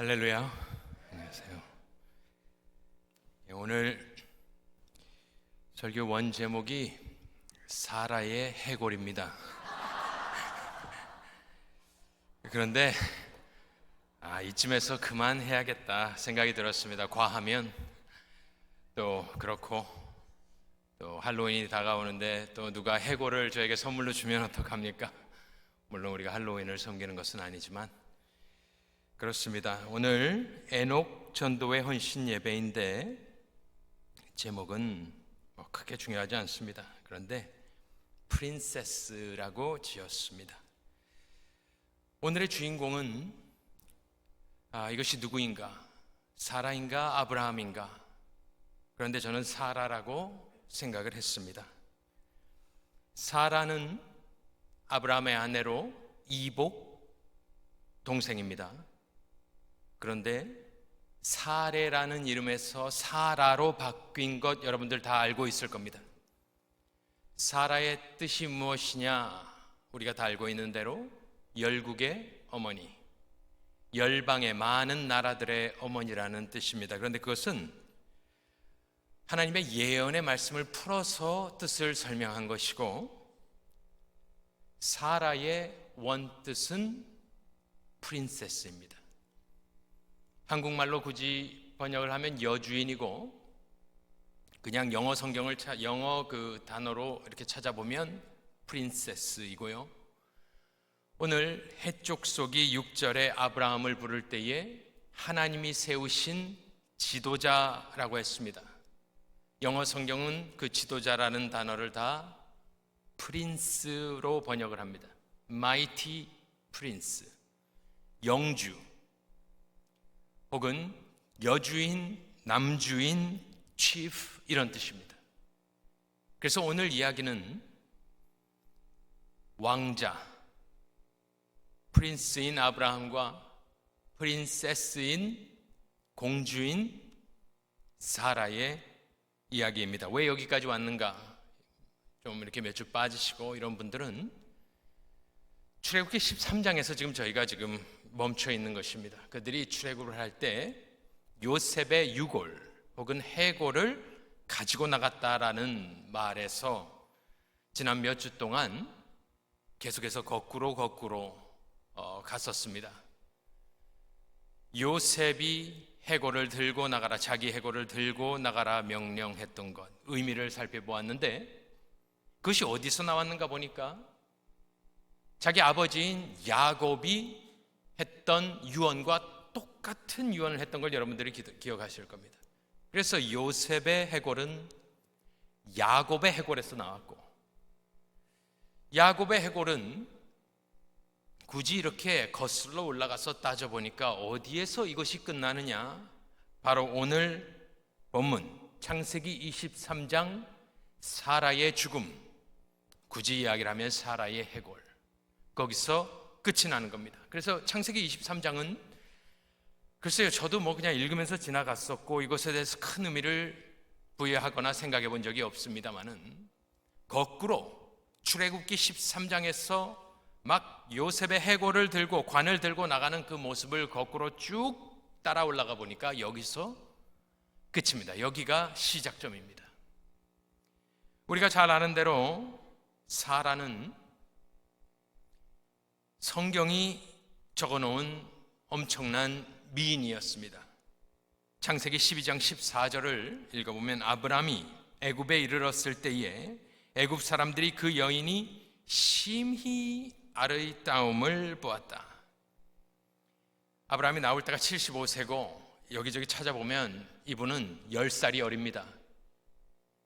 할렐루야. 안녕하세요. 오늘 설교 원 제목이 사라의 해골입니다. 그런데 이쯤에서 그만해야겠다 생각이 들었습니다. 과하면 또 그렇고, 또 할로윈이 다가오는데 또 누가 해골을 저에게 선물로 주면 어떡합니까? 물론 우리가 할로윈을 섬기는 것은 아니지만 그렇습니다. 오늘 에녹 전도의 헌신 예배인데 제목은 크게 중요하지 않습니다. 그런데 프린세스라고 지었습니다. 오늘의 주인공은 이것이 누구인가? 사라인가? 아브라함인가? 그런데 저는 사라라고 생각을 했습니다. 사라는 아브라함의 아내로 이복 동생입니다. 그런데 사레라는 이름에서 사라로 바뀐 것 여러분들 다 알고 있을 겁니다. 사라의 뜻이 무엇이냐? 우리가 다 알고 있는 대로 열국의 어머니, 열방의 많은 나라들의 어머니라는 뜻입니다. 그런데 그것은 하나님의 예언의 말씀을 풀어서 뜻을 설명한 것이고, 사라의 원뜻은 프린세스입니다. 한국말로 굳이 번역을 하면 여주인이고, 그냥 영어 성경을 영어 그 단어로 이렇게 찾아보면 프린세스이고요. 오늘 해족속이 6절에 아브라함을 부를 때에 하나님이 세우신 지도자라고 했습니다. 영어 성경은 그 지도자라는 단어를 다 프린스로 번역을 합니다. 마이티 프린스, 영주 혹은 여주인, 남주인, 치프 이런 뜻입니다. 그래서 오늘 이야기는 왕자, 프린스인 아브라함과 프린세스인 공주인 사라의 이야기입니다. 왜 여기까지 왔는가? 좀 이렇게 몇 주 빠지시고 이런 분들은 출애굽기 13장에서 저희가 멈춰 있는 것입니다. 그들이 출애굽을 할 때 요셉의 유골 혹은 해골을 가지고 나갔다라는 말에서 지난 몇 주 동안 계속해서 거꾸로 갔었습니다. 요셉이 해골을 들고 나가라, 자기 해골을 들고 나가라 명령했던 것, 의미를 살펴보았는데 그것이 어디서 나왔는가 보니까 자기 아버지인 야곱이 했던 유언과 똑같은 유언을 했던 걸 여러분들이 기억하실 겁니다. 그래서 요셉의 해골은 야곱의 해골에서 나왔고, 야곱의 해골은 굳이 이렇게 거슬러 올라가서 따져보니까 어디에서 이것이 끝나느냐? 바로 오늘 본문 창세기 23장 사라의 죽음, 굳이 이야기를 하면 사라의 해골, 거기서 끝이 나는 겁니다. 그래서 창세기 23장은 글쎄요, 저도 그냥 읽으면서 지나갔었고 이것에 대해서 큰 의미를 부여하거나 생각해 본 적이 없습니다만은, 거꾸로 출애굽기 13장에서 막 요셉의 해골을 들고 관을 들고 나가는 그 모습을 거꾸로 쭉 따라 올라가 보니까 여기서 끝입니다. 여기가 시작점입니다. 우리가 잘 아는 대로 사라는 성경이 적어놓은 엄청난 미인이었습니다. 창세기 12장 14절을 읽어보면 아브라함이 애굽에 이르렀을 때에 애굽 사람들이 그 여인이 심히 아름다움을 보았다. 아브라함이 나올 때가 75세고 여기저기 찾아보면 이분은 10살이 어립니다.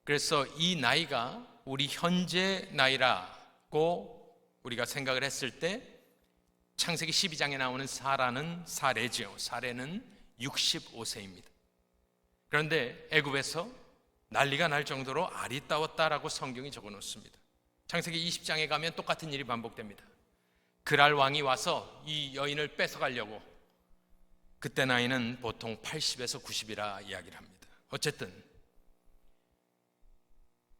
그래서 이 나이가 우리 현재 나이라고 우리가 생각을 했을 때 창세기 12장에 나오는 사레죠. 사레는 65세입니다. 그런데 애굽에서 난리가 날 정도로 아리따웠다라고 성경이 적어놓습니다. 창세기 20장에 가면 똑같은 일이 반복됩니다. 그랄 왕이 와서 이 여인을 뺏어가려고, 그때 나이는 보통 80에서 90이라 이야기를 합니다. 어쨌든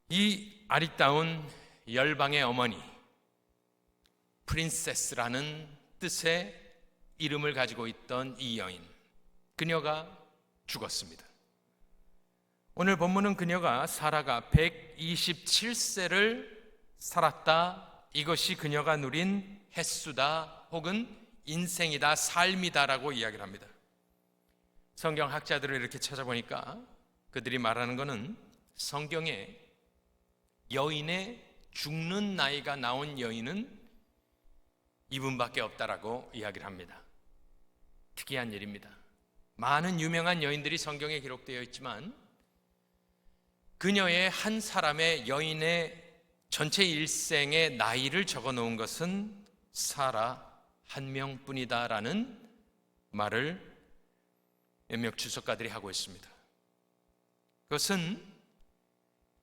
이 아리따운 열방의 어머니, 프린세스라는 뜻의 이름을 가지고 있던 이 여인, 그녀가 죽었습니다. 오늘 본문은 그녀가 사라가 127세를 살았다, 이것이 그녀가 누린 횟수다 혹은 인생이다, 삶이다라고 이야기를 합니다. 성경 학자들을 이렇게 찾아보니까 그들이 말하는 것은 성경에 여인의 죽는 나이가 나온 여인은 이분밖에 없다라고 이야기를 합니다. 특이한 일입니다. 많은 유명한 여인들이 성경에 기록되어 있지만 그녀의 한 사람의 여인의 전체 일생의 나이를 적어 놓은 것은 사라 한 명뿐이다라는 말을 몇몇 주석가들이 하고 있습니다. 그것은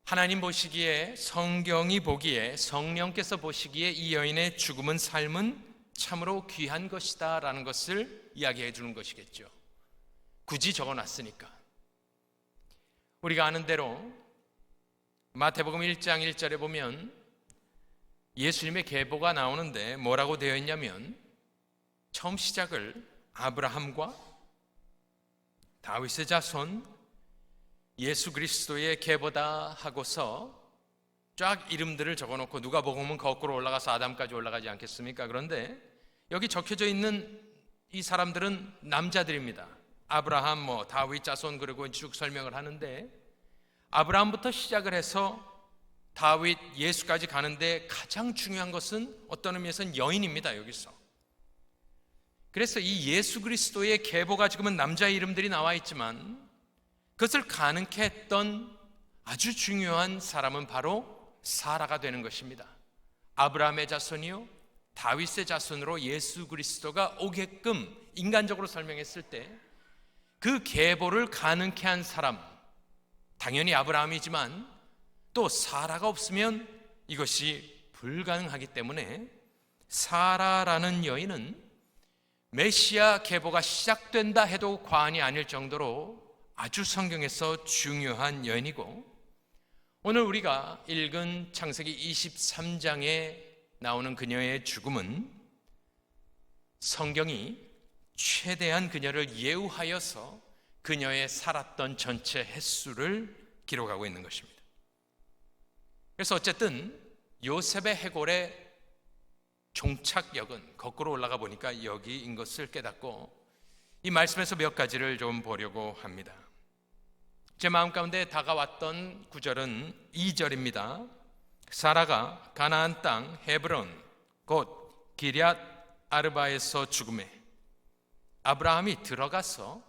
하나님 보시기에, 성경이 보기에, 성령께서 보시기에 이 여인의 죽음은, 삶은 참으로 귀한 것이다 라는 것을 이야기해 주는 것이겠죠. 굳이 적어놨으니까. 우리가 아는 대로 마태복음 1장 1절에 보면 예수님의 계보가 나오는데 뭐라고 되어 있냐면, 처음 시작을 아브라함과 다윗의 자손 예수 그리스도의 계보다 하고서 쫙 이름들을 적어놓고, 누가복음은 거꾸로 올라가서 아담까지 올라가지 않겠습니까? 그런데 여기 적혀져 있는 이 사람들은 남자들입니다. 아브라함, 다윗 자손, 그리고 쭉 설명을 하는데, 아브라함부터 시작을 해서 다윗, 예수까지 가는데 가장 중요한 것은 어떤 의미에서는 여인입니다. 여기서. 그래서 이 예수 그리스도의 계보가 지금은 남자 이름들이 나와 있지만 그것을 가능케 했던 아주 중요한 사람은 바로 사라가 되는 것입니다. 아브라함의 자손이요 다윗의 자손으로 예수 그리스도가 오게끔 인간적으로 설명했을 때 그 계보를 가능케 한 사람, 당연히 아브라함이지만 또 사라가 없으면 이것이 불가능하기 때문에 사라라는 여인은 메시아 계보가 시작된다 해도 과언이 아닐 정도로 아주 성경에서 중요한 여인이고, 오늘 우리가 읽은 창세기 23장에 나오는 그녀의 죽음은 성경이 최대한 그녀를 예우하여서 그녀의 살았던 전체 횟수를 기록하고 있는 것입니다. 그래서 어쨌든 요셉의 해골의 종착역은 거꾸로 올라가 보니까 여기인 것을 깨닫고 이 말씀에서 몇 가지를 좀 보려고 합니다. 제 마음 가운데 다가왔던 구절은 2절입니다. 사라가 가나안 땅 헤브론 곧 기럇 아르바에서 죽음에 아브라함이 들어가서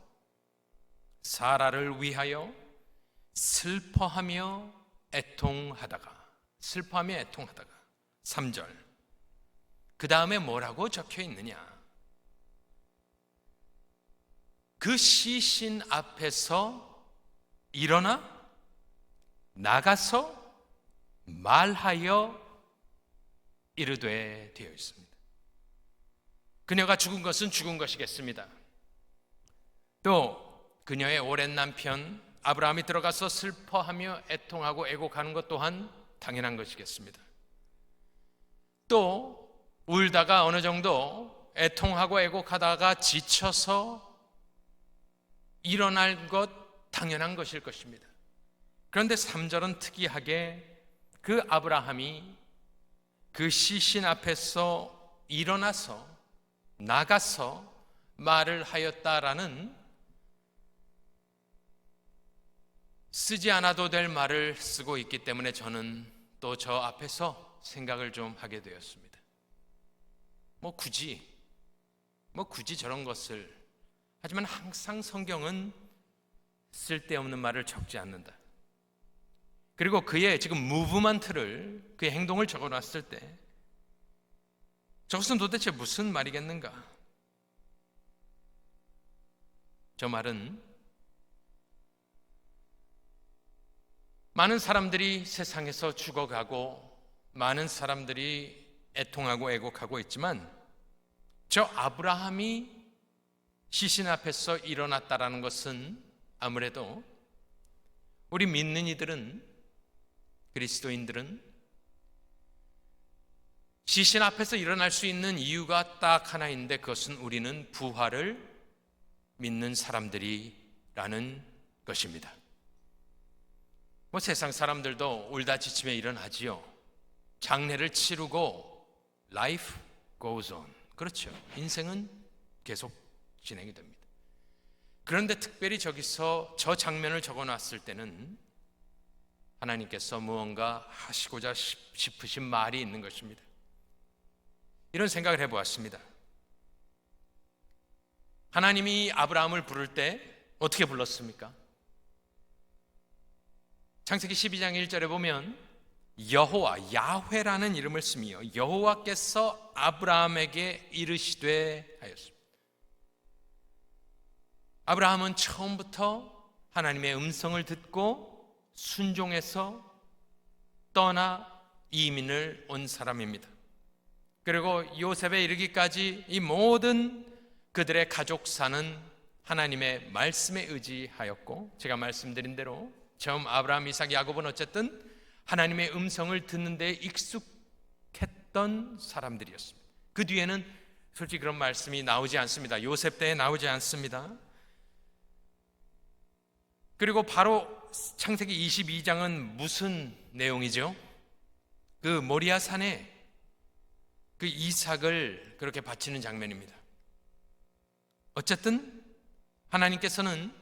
사라를 위하여 슬퍼하며 애통하다가 3절. 그 다음에 뭐라고 적혀 있느냐? 그 시신 앞에서 일어나 나가서 말하여 이르되 되어 있습니다. 그녀가 죽은 것은 죽은 것이겠습니다. 또 그녀의 오랜 남편 아브라함이 들어가서 슬퍼하며 애통하고 애곡하는 것 또한 당연한 것이겠습니다. 또 울다가 어느 정도 애통하고 애곡하다가 지쳐서 일어날 것 당연한 것일 것입니다. 그런데 3절은 특이하게 그 아브라함이 그 시신 앞에서 일어나서 나가서 말을 하였다라는 쓰지 않아도 될 말을 쓰고 있기 때문에 저는 또 저 앞에서 생각을 좀 하게 되었습니다. 굳이 저런 것을, 하지만 항상 성경은 쓸데없는 말을 적지 않는다. 그리고 그의 지금 무브먼트를, 그의 행동을 적어놨을 때 저것은 도대체 무슨 말이겠는가? 저 말은 많은 사람들이 세상에서 죽어가고 많은 사람들이 애통하고 애곡하고 있지만 저 아브라함이 시신 앞에서 일어났다라는 것은 아무래도 우리 믿는 이들은, 그리스도인들은 시신 앞에서 일어날 수 있는 이유가 딱 하나 있는데 그것은 우리는 부활을 믿는 사람들이라는 것입니다. 세상 사람들도 울다 지치며 일어나지요. 장례를 치르고 life goes on. 그렇죠. 인생은 계속 진행이 됩니다. 그런데 특별히 저기서 저 장면을 적어놨을 때는 하나님께서 무언가 하시고자 싶으신 말이 있는 것입니다. 이런 생각을 해보았습니다. 하나님이 아브라함을 부를 때 어떻게 불렀습니까? 창세기 12장 1절에 보면 여호와, 야훼라는 이름을 쓰며 여호와께서 아브라함에게 이르시되 하였습니다. 아브라함은 처음부터 하나님의 음성을 듣고 순종해서 떠나 이민을 온 사람입니다. 그리고 요셉에 이르기까지 이 모든 그들의 가족사는 하나님의 말씀에 의지하였고, 제가 말씀드린 대로 처음 아브라함, 이삭, 야곱은 어쨌든 하나님의 음성을 듣는 데 익숙했던 사람들이었습니다. 그 뒤에는 솔직히 그런 말씀이 나오지 않습니다. 요셉 때에 나오지 않습니다. 그리고 바로 창세기 22장은 무슨 내용이죠? 그 모리아 산에 그 이삭을 그렇게 바치는 장면입니다. 어쨌든 하나님께서는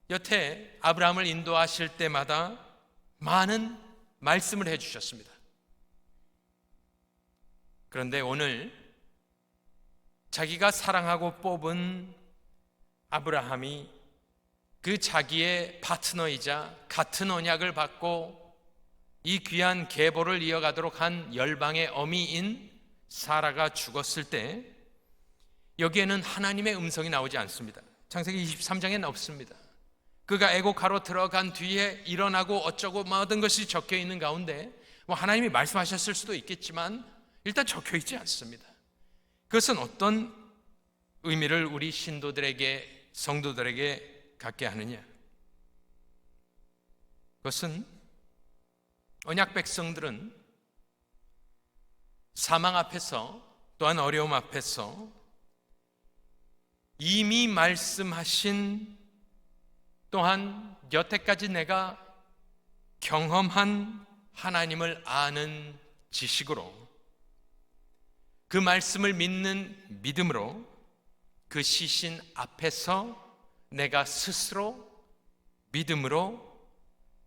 여태 아브라함을 인도하실 때마다 많은 말씀을 해주셨습니다. 그런데 오늘 자기가 사랑하고 뽑은 아브라함이 그 자기의 파트너이자 같은 언약을 받고 이 귀한 계보를 이어가도록 한 열방의 어미인 사라가 죽었을 때 여기에는 하나님의 음성이 나오지 않습니다. 창세기 23장에는 없습니다. 그가 애곡하러 들어간 뒤에 일어나고 어쩌고 모든 것이 적혀 있는 가운데 하나님이 말씀하셨을 수도 있겠지만 일단 적혀 있지 않습니다. 그것은 어떤 의미를 우리 신도들에게, 성도들에게 갖게 하느냐? 그것은 언약 백성들은 사망 앞에서, 또한 어려움 앞에서 이미 말씀하신, 또한 여태까지 내가 경험한 하나님을 아는 지식으로, 그 말씀을 믿는 믿음으로 그 시신 앞에서 내가 스스로 믿음으로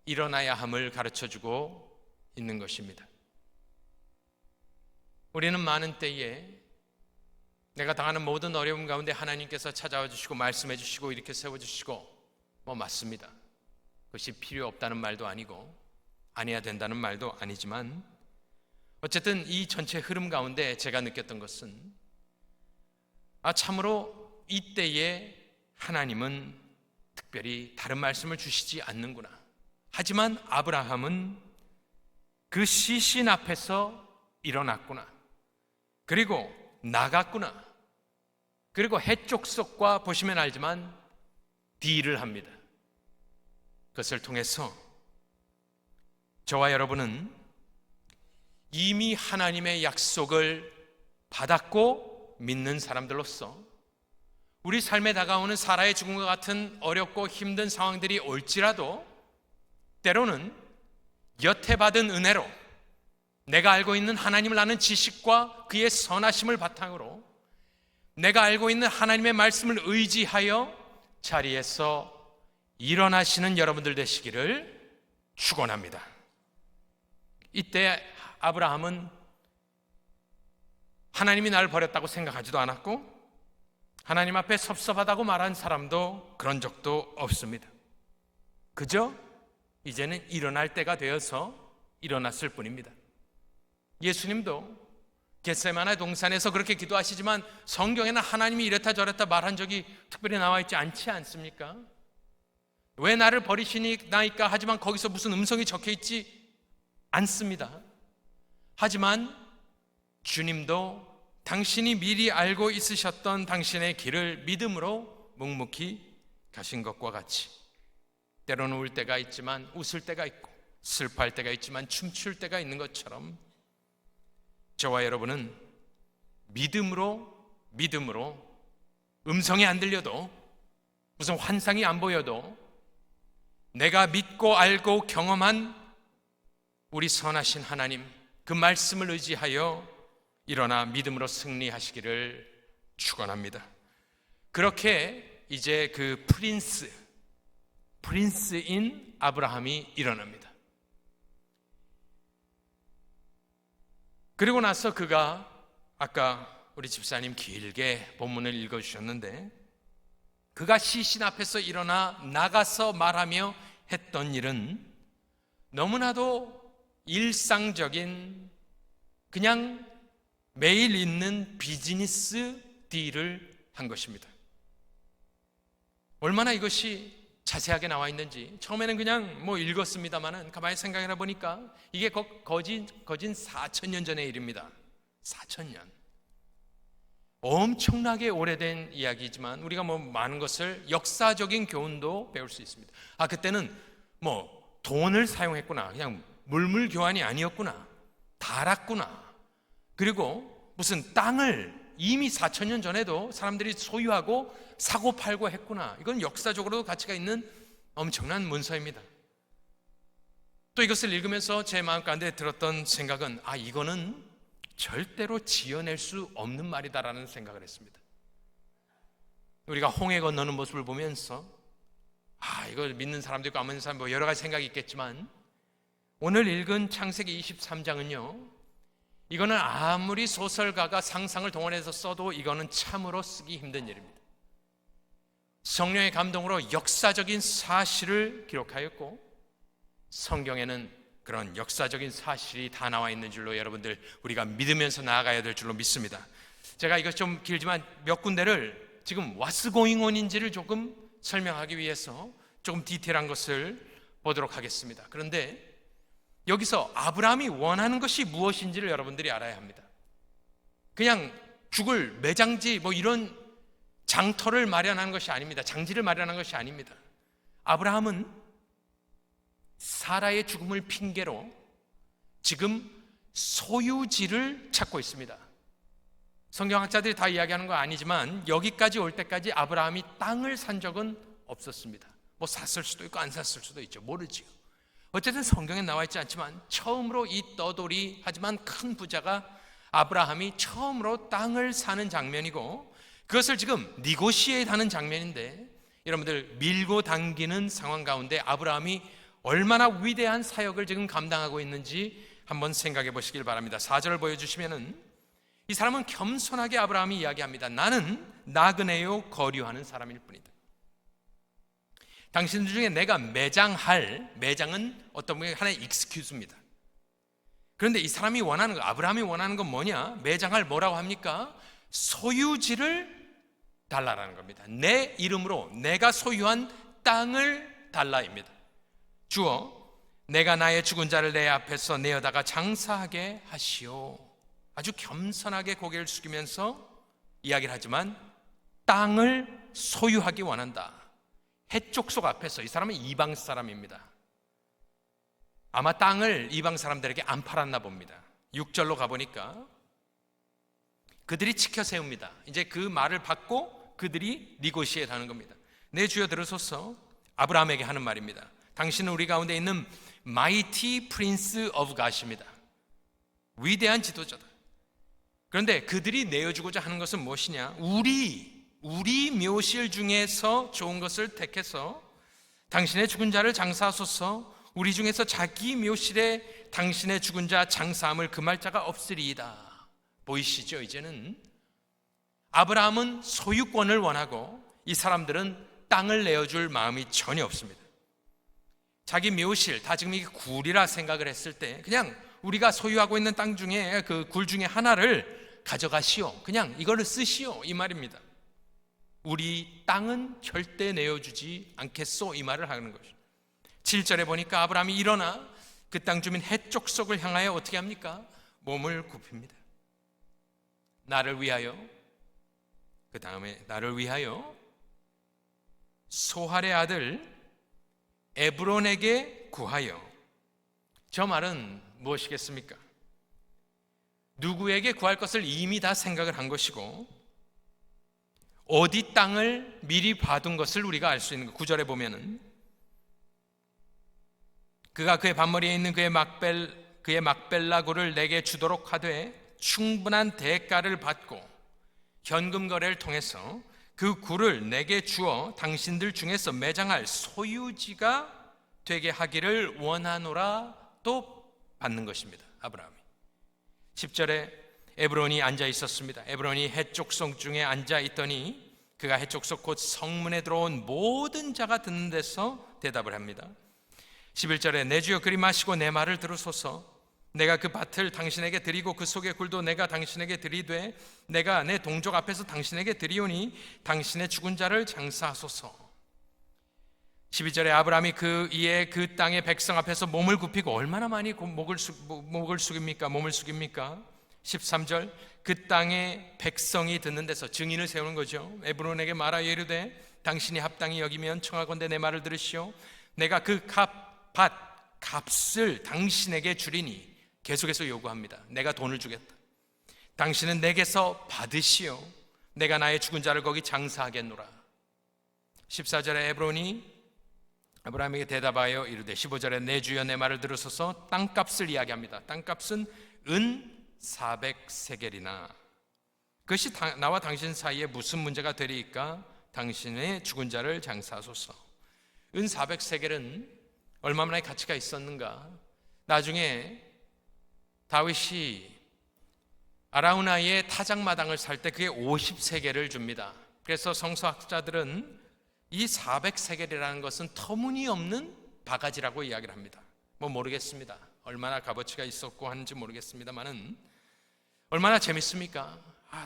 일어나야 함을 가르쳐주고 있는 것입니다. 우리는 많은 때에 내가 당하는 모든 어려움 가운데 하나님께서 찾아와 주시고 말씀해 주시고 이렇게 세워주시고 맞습니다. 그것이 필요 없다는 말도 아니고 아니야 된다는 말도 아니지만 어쨌든 이 전체 흐름 가운데 제가 느꼈던 것은 참으로 이때에 하나님은 특별히 다른 말씀을 주시지 않는구나. 하지만 아브라함은 그 시신 앞에서 일어났구나. 그리고 나갔구나. 그리고 해쪽석과 보시면 알지만 딜을 합니다. 그것을 통해서 저와 여러분은 이미 하나님의 약속을 받았고 믿는 사람들로서 우리 삶에 다가오는 사라의 죽음과 같은 어렵고 힘든 상황들이 올지라도 때로는 여태 받은 은혜로 내가 알고 있는 하나님을 아는 지식과 그의 선하심을 바탕으로 내가 알고 있는 하나님의 말씀을 의지하여 자리에서 일어나시는 여러분들 되시기를 축원합니다. 이때 아브라함은 하나님이 나를 버렸다고 생각하지도 않았고 하나님 앞에 섭섭하다고 말한 사람도 그런 적도 없습니다. 그저 이제는 일어날 때가 되어서 일어났을 뿐입니다. 예수님도 겟세마네 동산에서 그렇게 기도하시지만 성경에는 하나님이 이랬다 저랬다 말한 적이 특별히 나와 있지 않지 않습니까? 왜 나를 버리시나이까 하지만 거기서 무슨 음성이 적혀 있지 않습니다. 하지만 주님도 당신이 미리 알고 있으셨던 당신의 길을 믿음으로 묵묵히 가신 것과 같이 때로는 울 때가 있지만 웃을 때가 있고 슬퍼할 때가 있지만 춤출 때가 있는 것처럼 저와 여러분은 믿음으로 음성이 안 들려도, 무슨 환상이 안 보여도 내가 믿고 알고 경험한 우리 선하신 하나님, 그 말씀을 의지하여 일어나 믿음으로 승리하시기를 축원합니다. 그렇게 이제 그 프린스인 아브라함이 일어납니다. 그리고 나서 그가 아까 우리 집사님 길게 본문을 읽어주셨는데, 그가 시신 앞에서 일어나 나가서 말하며 했던 일은 너무나도 일상적인, 그냥 매일 있는 비즈니스 딜을 한 것입니다. 얼마나 이것이 자세하게 나와 있는지 처음에는 그냥 읽었습니다만은 가만히 생각해 보니까 이게 거진 4,000년 전의 일입니다. 4,000년. 엄청나게 오래된 이야기지만 우리가 많은 것을, 역사적인 교훈도 배울 수 있습니다. 그때는 돈을 사용했구나, 그냥 물물 교환이 아니었구나, 달았구나. 그리고 무슨 땅을 이미 4,000년 전에도 사람들이 소유하고 사고 팔고 했구나. 이건 역사적으로도 가치가 있는 엄청난 문서입니다. 또 이것을 읽으면서 제 마음 가운데 들었던 생각은 이거는 절대로 지어낼 수 없는 말이다라는 생각을 했습니다. 우리가 홍해 건너는 모습을 보면서 이걸 믿는 사람도 있고 안 믿는 사람도 여러 가지 생각이 있겠지만, 오늘 읽은 창세기 23장은요 이거는 아무리 소설가가 상상을 동원해서 써도 이거는 참으로 쓰기 힘든 일입니다. 성령의 감동으로 역사적인 사실을 기록하였고, 성경에는 그런 역사적인 사실이 다 나와 있는 줄로 여러분들 우리가 믿으면서 나아가야 될 줄로 믿습니다. 제가 이것 좀 길지만 몇 군데를 지금 what's going on인지를 조금 설명하기 위해서 조금 디테일한 것을 보도록 하겠습니다. 그런데 여기서 아브라함이 원하는 것이 무엇인지를 여러분들이 알아야 합니다. 그냥 죽을 매장지 이런 장터를 마련하는 것이 아닙니다. 장지를 마련하는 것이 아닙니다. 아브라함은 사라의 죽음을 핑계로 지금 소유지를 찾고 있습니다. 성경학자들이 다 이야기하는 건 아니지만 여기까지 올 때까지 아브라함이 땅을 산 적은 없었습니다. 샀을 수도 있고 안 샀을 수도 있죠. 모르지요. 어쨌든 성경에 나와 있지 않지만 처음으로 이 떠돌이 하지만 큰 부자가 아브라함이 처음으로 땅을 사는 장면이고, 그것을 지금 니고시에이트하는 장면인데, 여러분들 밀고 당기는 상황 가운데 아브라함이 얼마나 위대한 사역을 지금 감당하고 있는지 한번 생각해 보시길 바랍니다. 4절을 보여주시면은 이 사람은 겸손하게 아브라함이 이야기합니다. 나는 나그네요 거류하는 사람일 뿐이다. 당신들 중에 내가 매장은 어떤 분이 하나의 익스큐즈입니다. 그런데 이 사람이 원하는 거, 아브라함이 원하는 건 뭐냐? 매장할 뭐라고 합니까? 소유지를 달라라는 겁니다. 내 이름으로 내가 소유한 땅을 달라입니다. 주어 내가 나의 죽은 자를 내 앞에서 내어다가 장사하게 하시오. 아주 겸손하게 고개를 숙이면서 이야기를 하지만 땅을 소유하기 원한다. 해족속 앞에서, 이 사람은 이방 사람입니다. 아마 땅을 이방 사람들에게 안 팔았나 봅니다. 6절로 가보니까 그들이 치켜 세웁니다. 이제 그 말을 받고 그들이 니고시에이트 하는 겁니다. 내 주여 들으소서. 아브라함에게 하는 말입니다. 당신은 우리 가운데 있는 마이티 프린스 오브 갓입니다. 위대한 지도자다. 그런데 그들이 내어주고자 하는 것은 무엇이냐? 우리 묘실 중에서 좋은 것을 택해서 당신의 죽은 자를 장사하소서. 우리 중에서 자기 묘실에 당신의 죽은 자 장사함을 금할 자가 없으리이다. 보이시죠? 이제는 아브라함은 소유권을 원하고 이 사람들은 땅을 내어줄 마음이 전혀 없습니다. 자기 묘실, 다 지금 이게 굴이라 생각을 했을 때 그냥 우리가 소유하고 있는 땅 중에 그 굴 중에 하나를 가져가시오. 그냥 이거를 쓰시오. 이 말입니다. 우리 땅은 절대 내어주지 않겠소. 이 말을 하는 것이죠. 7절에 보니까 아브라함이 일어나 그 땅 주민 해족속을 향하여 어떻게 합니까? 몸을 굽힙니다. 나를 위하여, 그 다음에 나를 위하여 소할의 아들 에브론에게 구하여. 저 말은 무엇이겠습니까? 누구에게 구할 것을 이미 다 생각을 한 것이고 어디 땅을 미리 봐둔 것을 우리가 알 수 있는 거. 9절에 보면은 그가 그의 밭머리에 있는 그의 막벨라굴을 내게 주도록 하되 충분한 대가를 받고 현금 거래를 통해서 그 굴을 내게 주어 당신들 중에서 매장할 소유지가 되게 하기를 원하노라 또 받는 것입니다. 아브라함이 10절에 에브론이 앉아 있었습니다. 에브론이 해쪽 성 중에 앉아 있더니 그가 해쪽 성 곧 성문에 들어온 모든 자가 듣는 데서 대답을 합니다. 11절에 내 주여 그리 마시고 내 말을 들으소서. 내가 그 밭을 당신에게 드리고 그 속의 굴도 내가 당신에게 드리되 내가 내 동족 앞에서 당신에게 드리오니 당신의 죽은 자를 장사하소서. 12절에 아브라함이 이에 그 땅의 백성 앞에서 몸을 굽히고 얼마나 많이 몸을 숙입니까? 13절 그 땅의 백성이 듣는 데서 증인을 세우는 거죠. 에브론에게 말하여 이르되 당신이 합당히 여기면 청하건대 내 말을 들으시오. 내가 그 값을 당신에게 주리니 계속해서 요구합니다. 내가 돈을 주겠다. 당신은 내게서 받으시오. 내가 나의 죽은 자를 거기 장사하겠노라. 14절에 에브론이 아브라함에게 대답하여 이르되 15절에 내 주여 내 말을 들으소서. 땅값을 이야기합니다. 땅값은 은 400세겔이나 그것이 나와 당신 사이에 무슨 문제가 되리이까? 당신의 죽은 자를 장사하소서. 은 400세겔은 얼마만의 가치가 있었는가? 나중에 다윗이 아라우나의 타작마당을 살 때 그게 50세겔을 줍니다. 그래서 성서학자들은 이 400세겔이라는 것은 터무니없는 바가지라고 이야기를 합니다. 모르겠습니다. 얼마나 값어치가 있었고 하는지 모르겠습니다만은 얼마나 재밌습니까?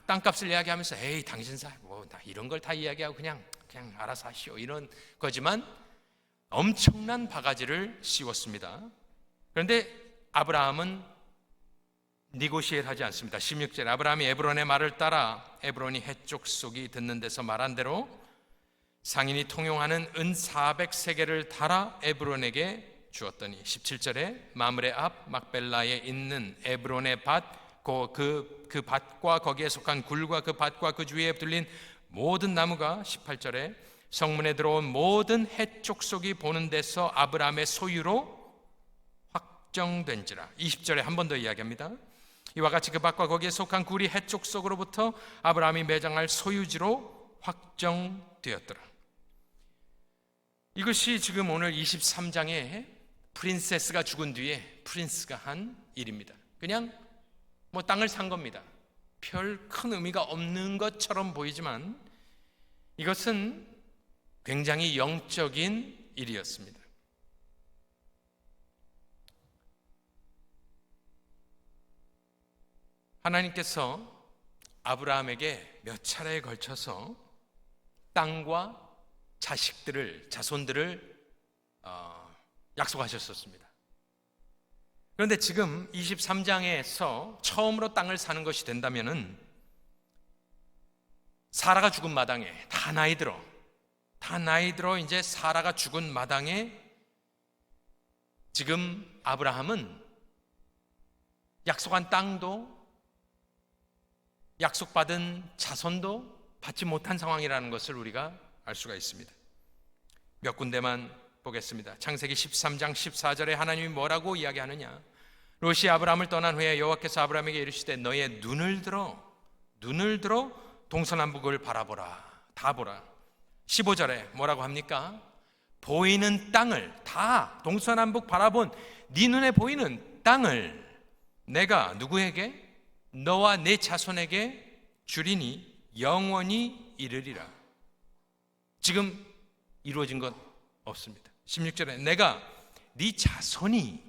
땅값을 이야기하면서 에이 당신 나 이런 걸 다 이야기하고 그냥 알아서 하시오 이런 거지만 엄청난 바가지를 씌웠습니다. 그런데 아브라함은 니고시에트 하지 않습니다. 16절 아브라함이 에브론의 말을 따라 에브론이 해쪽 속이 듣는 데서 말한 대로 상인이 통용하는 은 400세겔을 달아 에브론에게 주었더니 17절에 마므레 앞 막벨라에 있는 에브론의 밭, 그 밭과 거기에 속한 굴과 그 밭과 그 주위에 둘린 모든 나무가 18절에 성문에 들어온 모든 해쪽 속이 보는 데서 아브라함의 소유로 확정된지라. 20절에 한 번 더 이야기합니다. 이와 같이 그 밭과 거기에 속한 굴이 해쪽 속으로부터 아브라함이 매장할 소유지로 확정되었더라. 이것이 지금 오늘 23장에 프린세스가 죽은 뒤에 프린스가 한 일입니다. 그냥 땅을 산 겁니다. 별 큰 의미가 없는 것처럼 보이지만 이것은 굉장히 영적인 일이었습니다. 하나님께서 아브라함에게 몇 차례에 걸쳐서 땅과 자손들을 약속하셨었습니다. 그런데 지금 23장에서 처음으로 땅을 사는 것이 된다면은 사라가 죽은 마당에 다 나이 들어 이제 사라가 죽은 마당에 지금 아브라함은 약속한 땅도 약속받은 자손도 받지 못한 상황이라는 것을 우리가 알 수가 있습니다. 몇 군데만 보겠습니다. 창세기 13장 14절에 하나님이 뭐라고 이야기하느냐? 롯이 아브라함을 떠난 후에 여호와께서 아브라함에게 이르시되 너의 눈을 들어 동서남북을 바라보라. 다 보라. 15절에 뭐라고 합니까? 보이는 땅을 다 동서남북 바라본 네 눈에 보이는 땅을 내가 누구에게? 너와 네 자손에게 주리니 영원히 이르리라. 지금 이루어진 것 없습니다. 16절에 내가 네 자손이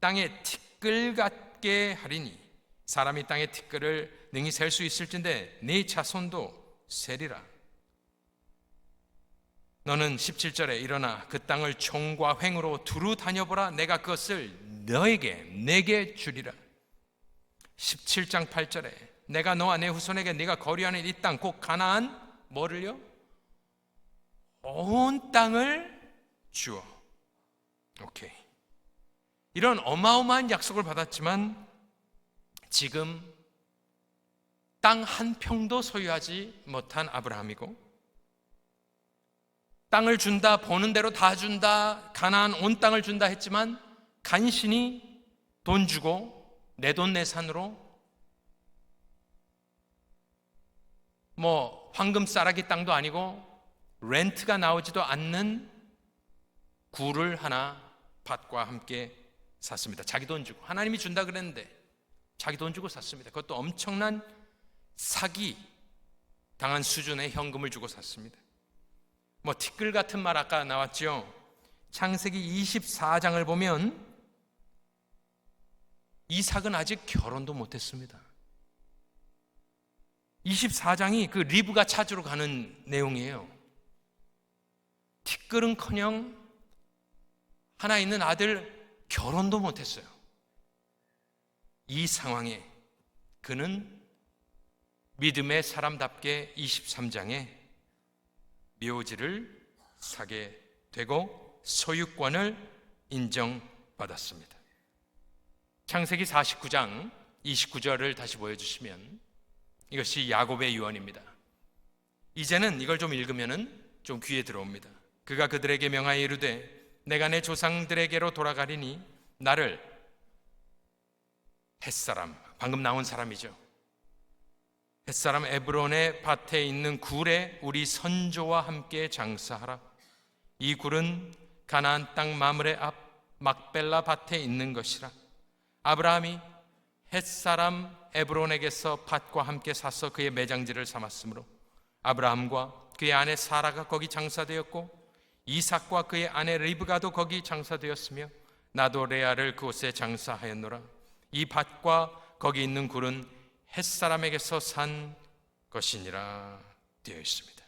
땅의 티끌 같게 하리니 사람이 땅의 티끌을 능히 셀 수 있을진데 네 자손도 세리라. 너는 17절에 일어나 그 땅을 총과 횡으로 두루 다녀보라. 내가 그것을 내게 주리라. 17장 8절에 내가 너와 내 후손에게 네가 거류하는 이 땅 곧 가나안 뭐를요? 온 땅을 주어. 오케이. 이런 어마어마한 약속을 받았지만 지금 땅 한 평도 소유하지 못한 아브라함이고, 땅을 준다, 보는 대로 다 준다, 가나안 온 땅을 준다 했지만 간신히 돈 주고 내돈내산으로 황금 쌀아기 땅도 아니고 렌트가 나오지도 않는 굴을 하나 밭과 함께 샀습니다. 자기 돈 주고. 하나님이 준다 그랬는데 자기 돈 주고 샀습니다. 그것도 엄청난 사기 당한 수준의 현금을 주고 샀습니다. 티끌 같은 말 아까 나왔죠. 창세기 24장을 보면 이삭은 아직 결혼도 못했습니다. 24장이 그 리브가 찾으러 가는 내용이에요. 티끌은커녕 하나 있는 아들 결혼도 못했어요. 이 상황에 그는 믿음의 사람답게 23장에 묘지를 사게 되고 소유권을 인정받았습니다. 창세기 49장 29절을 다시 보여주시면 이것이 야곱의 유언입니다. 이제는 이걸 좀 읽으면 좀 귀에 들어옵니다. 그가 그들에게 명하여 이르되 내가 내 조상들에게로 돌아가리니 나를 햇사람, 방금 나온 사람이죠. 햇사람 에브론의 밭에 있는 굴에 우리 선조와 함께 장사하라. 이 굴은 가나안 땅 마므레 앞 막벨라 밭에 있는 것이라. 아브라함이 햇사람 에브론에게서 밭과 함께 사서 그의 매장지를 삼았으므로 아브라함과 그의 아내 사라가 거기 장사되었고 이삭과 그의 아내 리브가도 거기 장사되었으며 나도 레아를 그곳에 장사하였노라. 이 밭과 거기 있는 굴은 햇사람에게서 산 것이니라 되어 있습니다.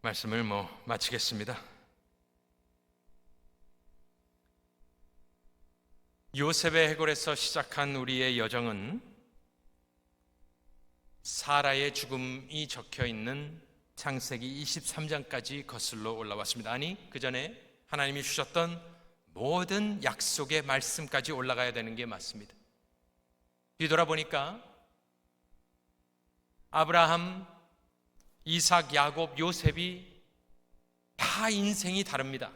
말씀을 마치겠습니다. 요셉의 해골에서 시작한 우리의 여정은 사라의 죽음이 적혀 있는 창세기 23장까지 거슬러 올라왔습니다. 아니, 그 전에 하나님이 주셨던 모든 약속의 말씀까지 올라가야 되는 게 맞습니다. 뒤돌아보니까 아브라함, 이삭, 야곱, 요셉이 다 인생이 다릅니다.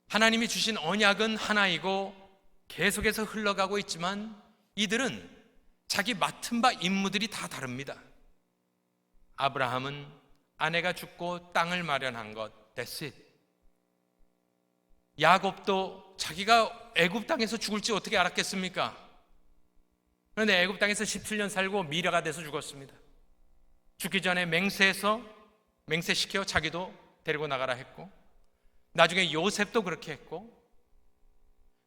하나님이 주신 언약은 하나이고 계속해서 흘러가고 있지만 이들은 자기 맡은 바 임무들이 다 다릅니다. 아브라함은 아내가 죽고 땅을 마련한 것, that's it. 야곱도 자기가 애굽 땅에서 죽을지 어떻게 알았겠습니까? 그런데 애굽 땅에서 17년 살고 미라가 돼서 죽었습니다. 죽기 전에 맹세시켜 자기도 데리고 나가라 했고, 나중에 요셉도 그렇게 했고,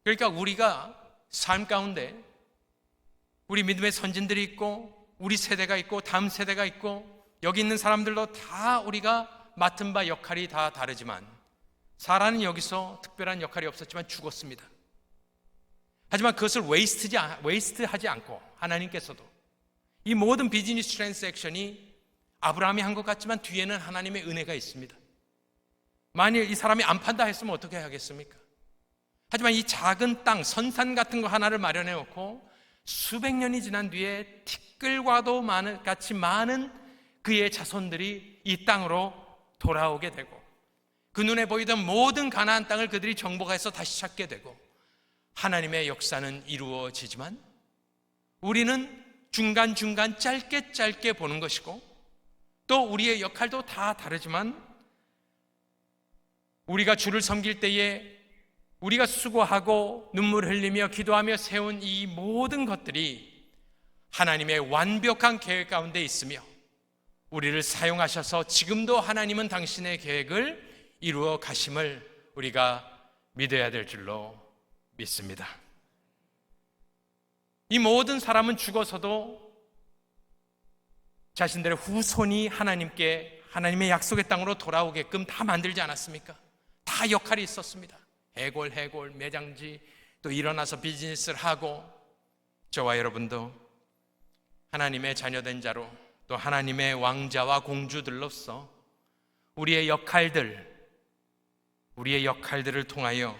그러니까 우리가 삶 가운데 우리 믿음의 선진들이 있고 우리 세대가 있고 다음 세대가 있고 여기 있는 사람들도 다 우리가 맡은 바 역할이 다 다르지만 사라는 여기서 특별한 역할이 없었지만 죽었습니다. 하지만 그것을 웨이스트하지 않고 하나님께서도 이 모든 비즈니스 트랜잭션이 아브라함이 한 것 같지만 뒤에는 하나님의 은혜가 있습니다. 만일 이 사람이 안 판다 했으면 어떻게 하겠습니까? 하지만 이 작은 땅, 선산 같은 거 하나를 마련해 놓고 수백 년이 지난 뒤에 티끌과도 같이 많은 그의 자손들이 이 땅으로 돌아오게 되고 그 눈에 보이던 모든 가나안 땅을 그들이 정복해서 다시 찾게 되고 하나님의 역사는 이루어지지만 우리는 중간중간 짧게 보는 것이고 또 우리의 역할도 다 다르지만 우리가 주를 섬길 때에 우리가 수고하고 눈물 흘리며 기도하며 세운 이 모든 것들이 하나님의 완벽한 계획 가운데 있으며 우리를 사용하셔서 지금도 하나님은 당신의 계획을 이루어 가심을 우리가 믿어야 될 줄로 믿습니다. 이 모든 사람은 죽어서도 자신들의 후손이 하나님의 약속의 땅으로 돌아오게끔 다 만들지 않았습니까? 다 역할이 있었습니다. 해골, 매장지, 또 일어나서 비즈니스를 하고 저와 여러분도 하나님의 자녀된 자로 또 하나님의 왕자와 공주들로서 우리의 역할들을 통하여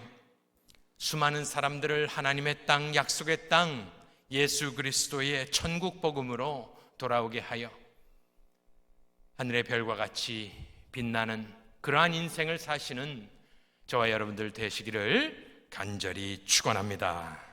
수많은 사람들을 하나님의 땅, 약속의 땅, 예수 그리스도의 천국 복음으로 돌아오게 하여 하늘의 별과 같이 빛나는 그러한 인생을 사시는 저와 여러분들 되시기를 간절히 축원합니다.